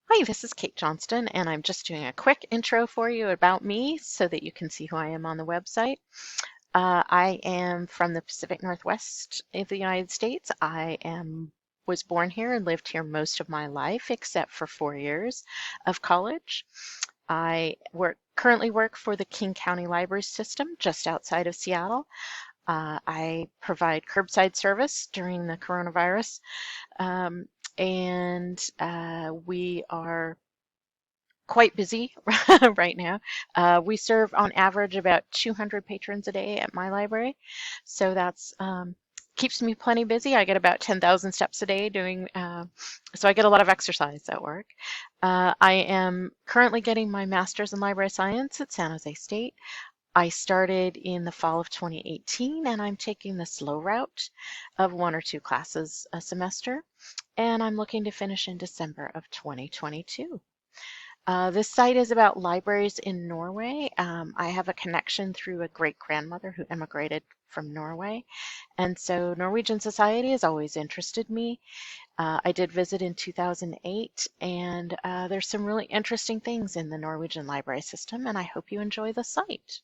Hi, this is Kate Johnston, and I'm just doing a quick intro for you about me so that you can see who I am on the website. I am from the Pacific Northwest of the United States. Was born here and lived here most of my life, except for 4 years of college. Currently work for the King County Library System just outside of Seattle. I provide curbside service during the coronavirus, um, and we are quite busy right now. We serve on average about 200 patrons a day at my library, so that's keeps me plenty busy. I get about 10,000 steps a day so I get a lot of exercise at work. I am currently getting my master's in library science at San Jose State. I started in the fall of 2018, and I'm taking the slow route of 1 or 2 classes a semester, and I'm looking to finish in December of 2022. This site is about libraries in Norway. I have a connection through a great grandmother who immigrated from Norway, and so Norwegian society has always interested me. I did visit in 2008, and there's some really interesting things in the Norwegian library system, and I hope you enjoy the site.